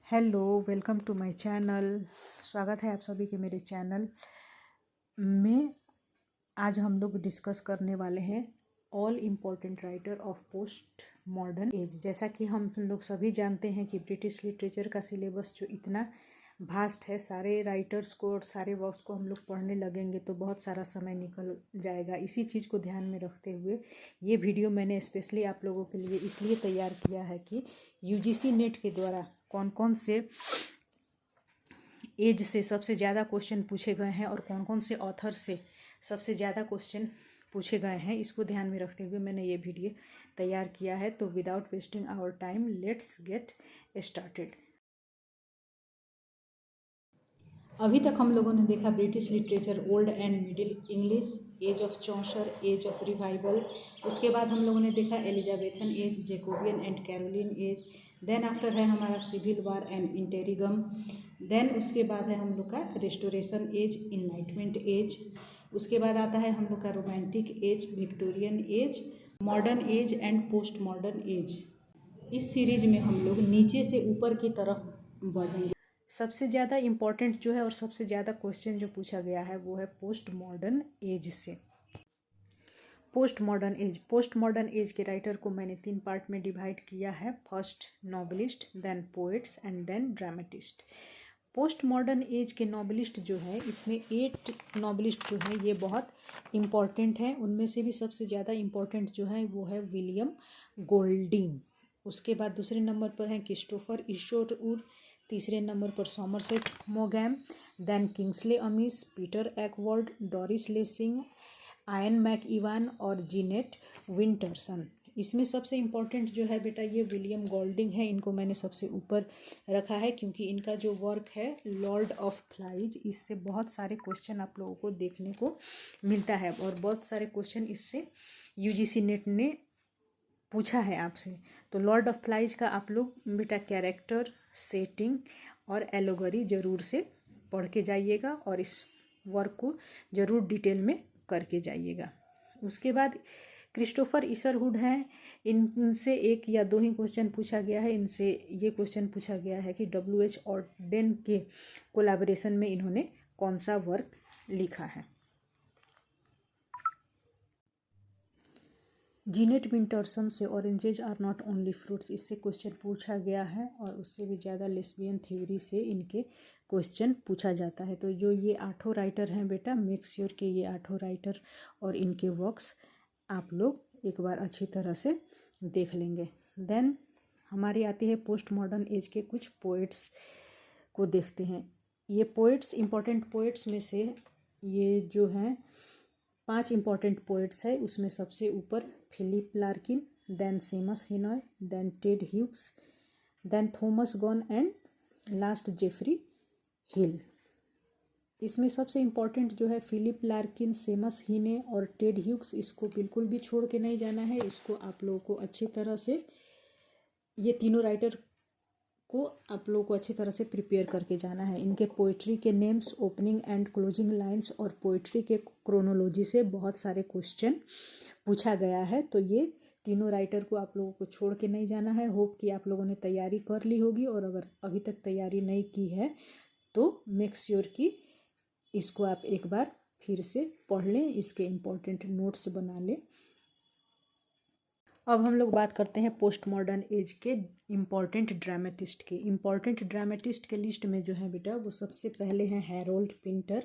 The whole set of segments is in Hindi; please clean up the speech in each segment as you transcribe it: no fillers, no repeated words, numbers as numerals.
Hello, welcome to my channel. स्वागत है आप सभी के मेरे चैनल में। आज हम लोग डिस्कस करने वाले हैं all important writer of post modern as. जैसा कि हम लोग सभी जानते हैं कि ब्रिटिश लिटरेचर का सिलेबस जो इतना भास्ट है, सारे राइटर्स को और सारे वर्क्स को हम लोग पढ़ने लगेंगे तो बहुत सारा समय निकल जाएगा। इसी चीज़ को ध्यान में रखते हुए ये वीडियो मैंने स्पेशली आप लोगों के लिए इसलिए तैयार किया है कि यूजीसी नेट के द्वारा कौन कौन से एज से सबसे ज़्यादा क्वेश्चन पूछे गए हैं और कौन कौन से ऑथर से सबसे ज़्यादा क्वेश्चन पूछे गए हैं, इसको ध्यान में रखते हुए मैंने ये वीडियो तैयार किया है। तो without wasting our time let's get started. अभी तक हम लोगों ने देखा British literature, old and middle English, age of Chaucer, age of revival. उसके बाद हम लोगों ने देखा Elizabethan age, Jacobean and Caroline age. Then after है हमारा civil war and interregnum. Then उसके बाद है हम लोग का रेस्टोरेशन एज, इनलाइटमेंट एज। उसके बाद आता है हम लोग का romantic as, Victorian age, modern age and post modern as. इस सीरीज में हम लोग नीचे से ऊपर की तरफ बढ़ेंगे। सबसे ज़्यादा इम्पॉर्टेंट जो है और सबसे ज़्यादा क्वेश्चन जो पूछा गया है वो है पोस्ट मॉडर्न एज से। पोस्ट मॉडर्न एज के राइटर को मैंने 3 पार्ट में डिवाइड किया है। First novelist, then poets and then dramatist. Post modern age के नॉवलिस्ट जो है, इसमें 8 नॉवलिस्ट जो है ये बहुत इम्पॉर्टेंट है। उनमें से भी सबसे ज़्यादा इम्पॉर्टेंट जो है वो है विलियम गोल्डिंग। उसके बाद दूसरे नंबर पर हैं क्रिस्टोफर इशोरवुड, तीसरे नंबर पर सॉमरसेट मॉगैम, then Kingsley Amis, Peter Ackroyd, Doris Lessing, Ian McEwan और जीनेट विंटरसन। इसमें सबसे इम्पॉर्टेंट जो है बेटा ये विलियम गोल्डिंग है। इनको मैंने सबसे ऊपर रखा है क्योंकि इनका जो वर्क है लॉर्ड ऑफ फ्लाइज, इससे बहुत सारे क्वेश्चन आप लोगों को देखने को मिलता है और बहुत सारे क्वेश्चन इससे यूजीसी नेट ने पूछा है आपसे। तो लॉर्ड ऑफ फ्लाइज का आप लोग बेटा कैरेक्टर, सेटिंग और एलोगरी ज़रूर से पढ़ के जाइएगा और इस वर्क को ज़रूर डिटेल में करके जाइएगा। उसके बाद क्रिस्टोफर इशरवुड हैं, इनसे 1 या 2 ही क्वेश्चन पूछा गया है। इनसे ये क्वेश्चन पूछा गया है कि WH ऑर्डेन के कोलैबोरेशन में इन्होंने कौन सा वर्क लिखा है। जीनेट विंटरसन से oranges are not only fruits, इससे क्वेश्चन पूछा गया है और उससे भी ज़्यादा लेस्बियन थ्योरी से इनके क्वेश्चन पूछा जाता है। तो जो ये 8 राइटर हैं बेटा, मेक श्योर कि ये 8 राइटर और इनके वर्क्स आप लोग एक बार अच्छी तरह से देख लेंगे। देन हमारी आती है पोस्ट मॉडर्न एज के कुछ पोइट्स को देखते हैं। ये पोइट्स, इम्पोर्टेंट पोइट्स में से ये जो हैं 5 इम्पॉर्टेंट पोइट्स है। उसमें सबसे ऊपर Philip Larkin, then Seamus Heaney, then Ted Hughes, then Thomas Gunn and last Geoffrey Hill. इसमें सबसे इम्पॉर्टेंट जो है फिलिप लार्किन, सेमस हिने और टेड ह्यूग्स, इसको बिल्कुल भी छोड़ के नहीं जाना है। इसको आप लोगों को अच्छी तरह से, ये तीनों राइटर को आप लोगों को अच्छी तरह से प्रिपेयर करके जाना है। इनके पोइट्री के names, opening and closing lines और पोइट्री के क्रोनोलॉजी से बहुत सारे क्वेश्चन पूछा गया है। तो ये तीनों राइटर को आप लोगों को छोड़ के नहीं जाना है। होप कि आप लोगों ने तैयारी कर ली होगी और अगर अभी तक तैयारी नहीं की है तो मेक श्योर कि इसको आप एक बार फिर से पढ़ लें, इसके इम्पोर्टेंट नोट्स बना लें। अब हम लोग बात करते हैं पोस्ट मॉडर्न एज के इम्पॉर्टेंट ड्रामेटिस्ट के। इम्पॉर्टेंट ड्रामेटिस्ट के लिस्ट में जो है बेटा वो सबसे पहले हैं हैरोल्ड पिंटर,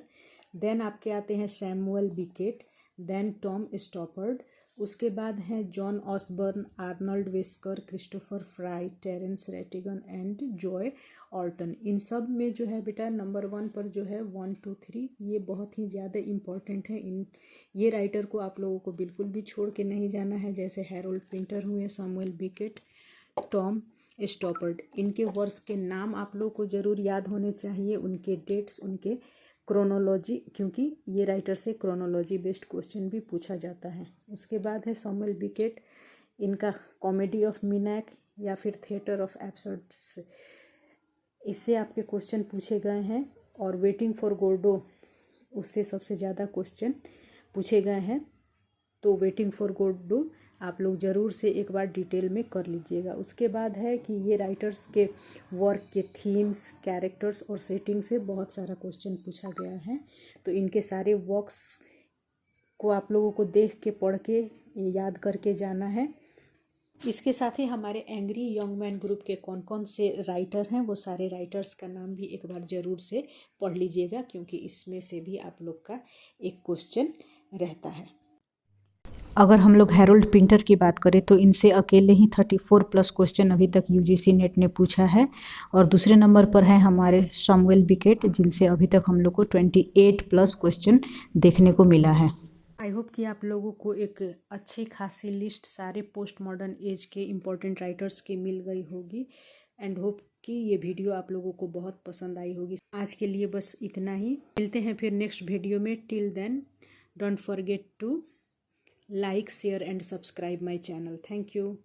देन आपके आते हैं Samuel Beckett, then Tom Stoppard. उसके बाद हैं John Osborne, Arnold Wesker, Christopher Fry, Terence Rattigan and Joe Orton. इन सब में जो है बेटा नंबर 1 पर जो है 1, 2, 3 ये बहुत ही ज़्यादा इम्पॉर्टेंट है। ये राइटर को आप लोगों को बिल्कुल भी छोड़ के नहीं जाना है। जैसे हैरोल्ड पिंटर हुए, सैमुअल बीकेट, टॉम स्टॉपर्ड, इनके वर्ष के नाम आप लोगों को ज़रूर याद होने चाहिए, उनके डेट्स, उनके क्रोनोलॉजी, क्योंकि ये राइटर से क्रोनोलॉजी बेस्ड क्वेश्चन भी पूछा जाता है। उसके बाद है सैमुअल बीकेट, इनका कॉमेडी ऑफ मिनैक या फिर थिएटर ऑफ एब्सर्ड्स, इससे आपके क्वेश्चन पूछे गए हैं। और वेटिंग फॉर गोडो, उससे सबसे ज़्यादा क्वेश्चन पूछे गए हैं। तो वेटिंग फॉर गोडो आप लोग ज़रूर से एक बार डिटेल में कर लीजिएगा। उसके बाद है कि ये राइटर्स के वर्क के थीम्स, कैरेक्टर्स और सेटिंग से बहुत सारा क्वेश्चन पूछा गया है, तो इनके सारे वर्क्स को आप लोगों को देख के, पढ़ के, याद करके जाना है। इसके साथ ही हमारे एंग्री यंग मैन ग्रुप के कौन कौन से राइटर हैं, वो सारे राइटर्स का नाम भी एक बार ज़रूर से पढ़ लीजिएगा, क्योंकि इसमें से भी आप लोग का एक क्वेश्चन रहता है। अगर हम लोग हैरोल्ड पिंटर की बात करें तो इनसे अकेले ही 34+ क्वेश्चन अभी तक यूजीसी नेट ने पूछा है, और दूसरे नंबर पर है हमारे सैमुअल बिकेट, जिनसे अभी तक हम लोग को 28+ क्वेश्चन देखने को मिला है। आई होप कि आप लोगों को एक अच्छी खासी लिस्ट सारे पोस्ट मॉडर्न एज के इम्पोर्टेंट राइटर्स की मिल गई होगी, एंड होप कि ये वीडियो आप लोगों को बहुत पसंद आई होगी। आज के लिए बस इतना ही, मिलते हैं फिर नेक्स्ट वीडियो में। Till then don't forget to like, share and subscribe my channel. Thank you.